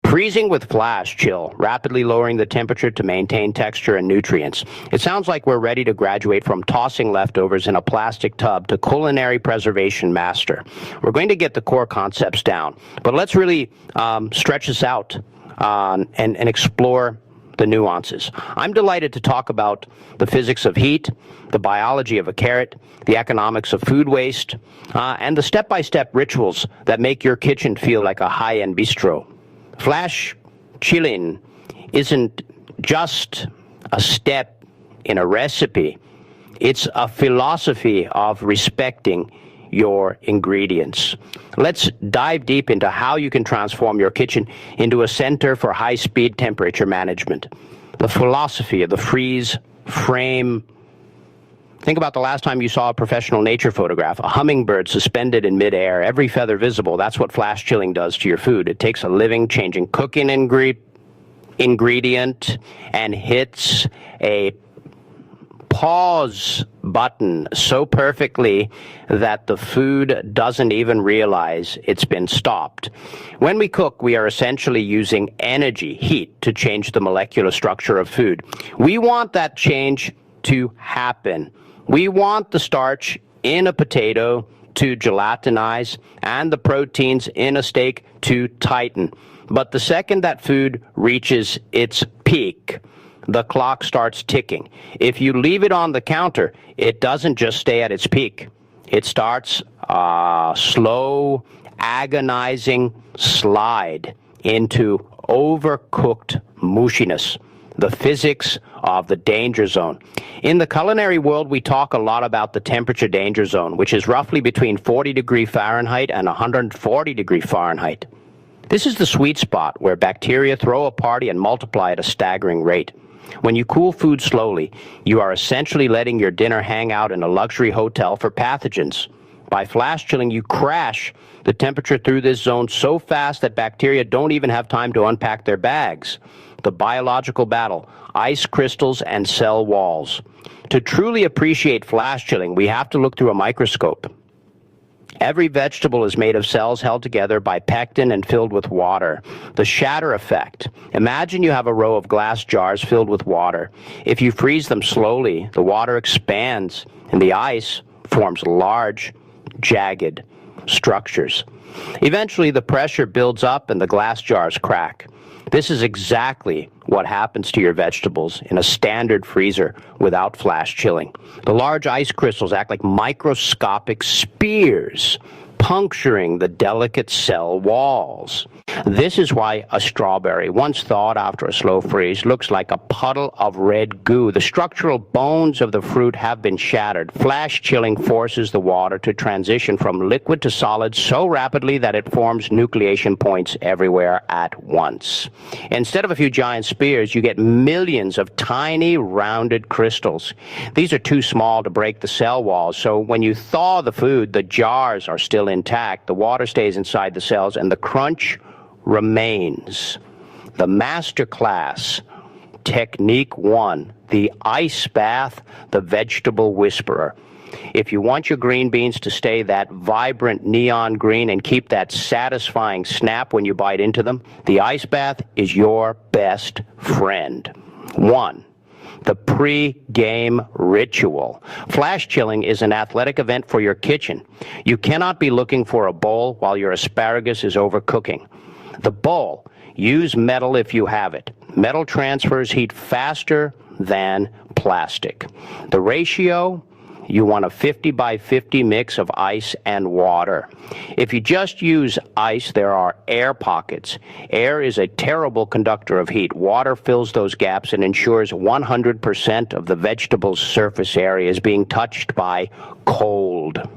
Freezing with flash chill, rapidly lowering the temperature to maintain texture and nutrients. It sounds like we're ready to graduate from tossing leftovers in a plastic tub to culinary preservation master. We're going to get the core concepts down, but let's really stretch this out and explore the nuances. I'm delighted to talk about the physics of heat, the biology of a carrot, the economics of food waste, and the step-by-step rituals that make your kitchen feel like a high-end bistro. Flash chilling isn't just a step in a recipe. It's a philosophy of respecting your ingredients. Let's dive deep into how you can transform your kitchen into a center for high-speed temperature management. The philosophy of the freeze frame. Think about the last time you saw a professional nature photograph, a hummingbird suspended in midair, every feather visible. That's what flash chilling does to your food. It takes a living, changing cooking ingredient and hits a pause button so perfectly that the food doesn't even realize it's been stopped. When we cook, we are essentially using energy, heat, to change the molecular structure of food. We want that change to happen. We want the starch in a potato to gelatinize and the proteins in a steak to tighten. But the second that food reaches its peak, the clock starts ticking. If you leave it on the counter, it doesn't just stay at its peak. It starts a slow, agonizing slide into overcooked mushiness. The physics of the danger zone. In the culinary world, we talk a lot about the temperature danger zone, which is roughly between 40° Fahrenheit and 140° Fahrenheit. This is the sweet spot where bacteria throw a party and multiply at a staggering rate. When you cool food slowly, you are essentially letting your dinner hang out in a luxury hotel for pathogens. By flash chilling, you crash the temperature through this zone so fast that bacteria don't even have time to unpack their bags. The biological battle, ice crystals and cell walls. To truly appreciate flash chilling, we have to look through a microscope. Every vegetable is made of cells held together by pectin and filled with water. The shatter effect. Imagine you have a row of glass jars filled with water. If you freeze them slowly, the water expands and the ice forms large, jagged structures. Eventually, the pressure builds up and the glass jars crack. This is exactly what happens to your vegetables in a standard freezer without flash chilling. The large ice crystals act like microscopic spears, puncturing the delicate cell walls. This is why a strawberry, once thawed after a slow freeze, looks like a puddle of red goo. The structural bones of the fruit have been shattered. Flash chilling forces the water to transition from liquid to solid so rapidly that it forms nucleation points everywhere at once. Instead of a few giant spears, you get millions of tiny rounded crystals. These are too small to break the cell walls, so when you thaw the food, the jars are still intact. The water stays inside the cells and the crunch remains. The masterclass, Technique 1, the ice bath, the vegetable whisperer. If you want your green beans to stay that vibrant neon green and keep that satisfying snap when you bite into them, the ice bath is your best friend. 1. The pre-game ritual. Flash chilling is an athletic event for your kitchen. You cannot be looking for a bowl while your asparagus is overcooking. The bowl, use metal if you have it. Metal transfers heat faster than plastic. The ratio, you want a 50 by 50 mix of ice and water. If you just use ice, there are air pockets. Air is a terrible conductor of heat. Water fills those gaps and ensures 100% of the vegetable's surface area is being touched by cold.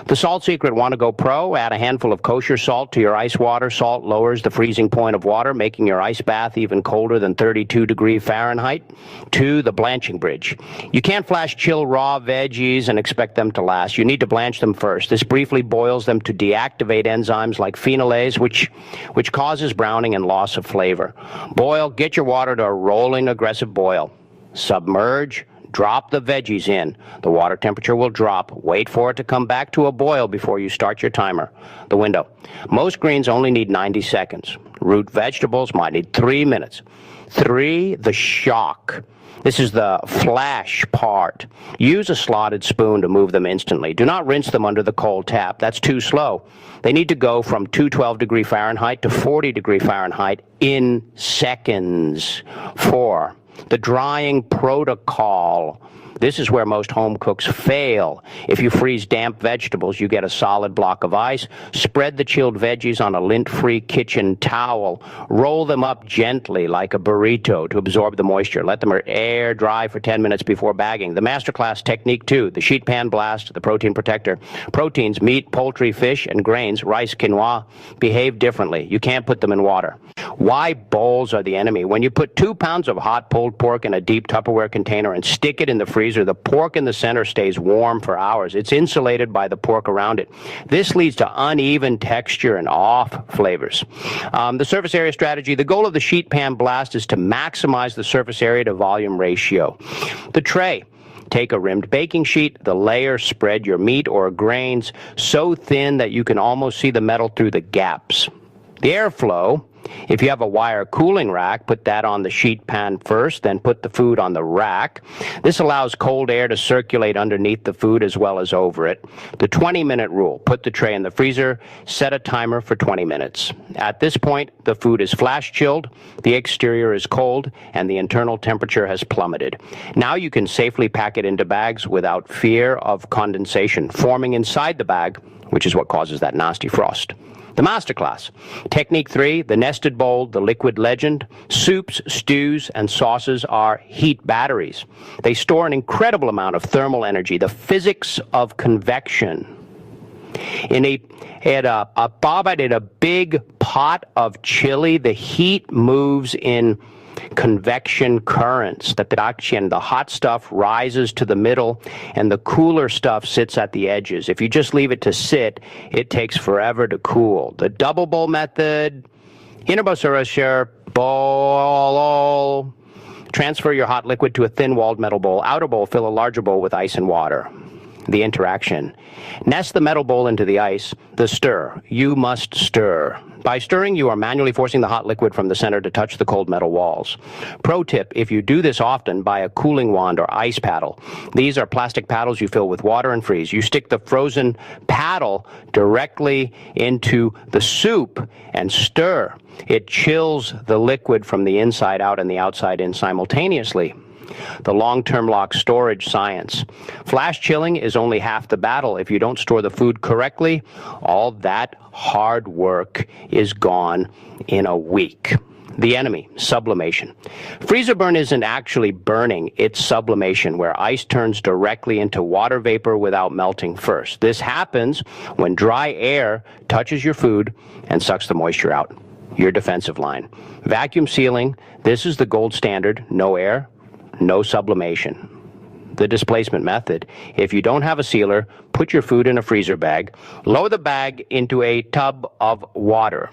The Salt Secret: want to go pro? Add a handful of kosher salt to your ice water. Salt lowers the freezing point of water, making your ice bath even colder than 32° Fahrenheit. 2. The blanching bridge. You can't flash chill raw veggies and expect them to last. You need to blanch them first. This briefly boils them to deactivate enzymes like phenolase, which causes browning and loss of flavor. Boil, get your water to a rolling aggressive boil. Submerge, Drop the veggies in. The water temperature will drop. Wait for it to come back to a boil before you start your timer. The window. Most greens only need 90 seconds. Root vegetables might need 3 minutes. 3, the shock. This is the flash part. Use a slotted spoon to move them instantly. Do not rinse them under the cold tap. That's too slow. They need to go from 212 Fahrenheit to 40 Fahrenheit in seconds. 4, the drying protocol. This is where most home cooks fail. If you freeze damp vegetables, you get a solid block of ice. Spread the chilled veggies on a lint-free kitchen towel. Roll them up gently like a burrito to absorb the moisture. Let them air dry for 10 minutes before bagging. The Masterclass Technique 2, the sheet pan blast, the protein protector. Proteins, meat, poultry, fish, and grains, rice, quinoa, behave differently. You can't put them in water. Why bowls are the enemy? When you put 2 pounds of hot pulled pork in a deep Tupperware container and stick it in the freezer, the pork in the center stays warm for hours. It's insulated by the pork around it. This leads to uneven texture and off flavors. The surface area strategy. The goal of the sheet pan blast is to maximize the surface area to volume ratio. The tray. Take a rimmed baking sheet, the layer, spread your meat or grains so thin that you can almost see the metal through the gaps. The airflow. If you have a wire cooling rack, put that on the sheet pan first, then put the food on the rack. This allows cold air to circulate underneath the food as well as over it. The 20-minute rule. Put the tray in the freezer, set a timer for 20 minutes. At this point, the food is flash chilled, the exterior is cold, and the internal temperature has plummeted. Now you can safely pack it into bags without fear of condensation forming inside the bag, which is what causes that nasty frost. The Masterclass. Technique 3, the nested bowl, the liquid legend. Soups, stews, and sauces are heat batteries. They store an incredible amount of thermal energy, the physics of convection. In a big pot of chili, the heat moves in convection currents. The hot stuff rises to the middle and the cooler stuff sits at the edges. If you just leave it to sit, it takes forever to cool. The double bowl method. Bowl. Transfer your hot liquid to a thin-walled metal bowl. Outer bowl, fill a larger bowl with ice and water. The interaction. Nest the metal bowl into the ice. The stir. You must stir. By stirring, you are manually forcing the hot liquid from the center to touch the cold metal walls. Pro tip, if you do this often, buy a cooling wand or ice paddle. These are plastic paddles you fill with water and freeze. You stick the frozen paddle directly into the soup and stir. It chills the liquid from the inside out and the outside in simultaneously. The long-term lock storage science. Flash chilling is only half the battle. If you don't store the food correctly, all that hard work is gone in a week. The enemy, sublimation. Freezer burn isn't actually burning, it's sublimation, where ice turns directly into water vapor without melting first. This happens when dry air touches your food and sucks the moisture out. Your defensive line. Vacuum sealing, this is the gold standard. No air, no sublimation. The displacement method. If you don't have a sealer, put your food in a freezer bag. Lower the bag into a tub of water,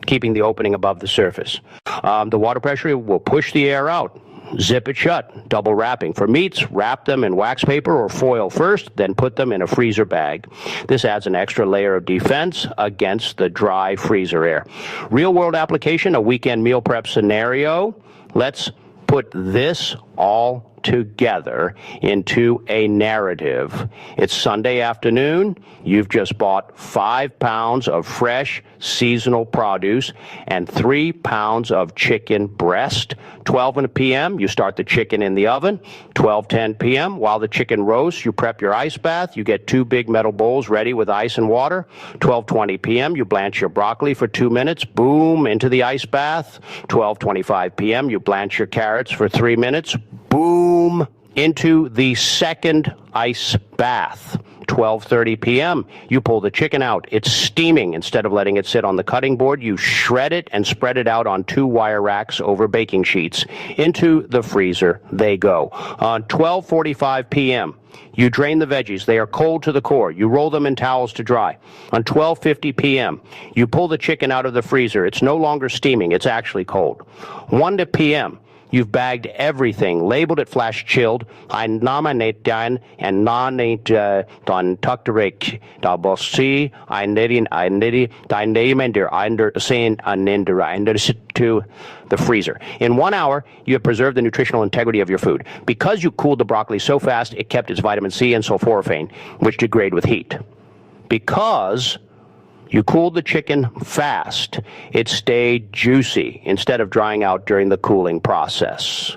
keeping the opening above the surface. The water pressure will push the air out. Zip it shut. Double wrapping. For meats, wrap them in wax paper or foil first, then put them in a freezer bag. This adds an extra layer of defense against the dry freezer air. Real-world application, a weekend meal prep scenario. Let's put this all together into a narrative. It's Sunday afternoon. You've just bought 5 pounds of fresh seasonal produce and 3 pounds of chicken breast. 12 p.m., you start the chicken in the oven. 12:10 p.m., while the chicken roasts, you prep your ice bath. You get 2 big metal bowls ready with ice and water. 12:20 p.m., you blanch your broccoli for 2 minutes. Boom, into the ice bath. 12:25 p.m., you blanch your carrots for 3 minutes. Boom, into the second ice bath. 12:30 p.m., you pull the chicken out. It's steaming. Instead of letting it sit on the cutting board, you shred it and spread it out on 2 wire racks over baking sheets. Into the freezer they go. On 12:45 p.m., you drain the veggies. They are cold to the core. You roll them in towels to dry. On 12:50 p.m., you pull the chicken out of the freezer. It's no longer steaming. It's actually cold. 1 p.m., You've bagged everything, labeled it flash chilled. I nominate dan and nominate don tukterik da bossi I nidi dynamender under saying under to the freezer. In 1 hour, you have preserved the nutritional integrity of your food. Because you cooled the broccoli so fast, it kept its vitamin C and sulforaphane, which degrade with heat. Because you cooled the chicken fast, it stayed juicy instead of drying out during the cooling process.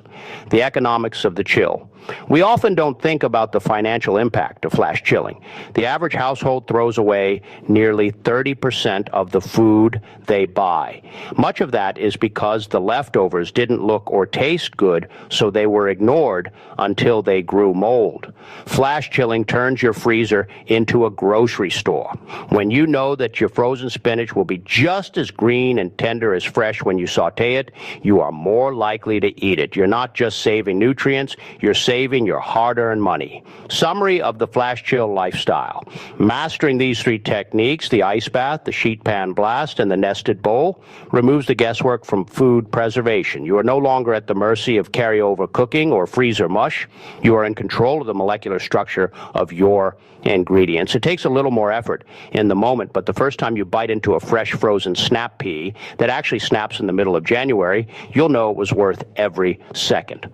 The economics of the chill. We often don't think about the financial impact of flash chilling. The average household throws away nearly 30% of the food they buy. Much of that is because the leftovers didn't look or taste good, so they were ignored until they grew mold. Flash chilling turns your freezer into a grocery store. When you know that your frozen spinach will be just as green and tender as fresh when you saute it, you are more likely to eat it. You're not just saving nutrients, you're saving your hard-earned money. Summary of the flash chill lifestyle. Mastering these 3 techniques, the ice bath, the sheet pan blast, and the nested bowl, removes the guesswork from food preservation. You are no longer at the mercy of carryover cooking or freezer mush. You are in control of the molecular structure of your ingredients. It takes a little more effort in the moment, but the first time you bite into a fresh frozen snap pea that actually snaps in the middle of January, you'll know it was worth every second.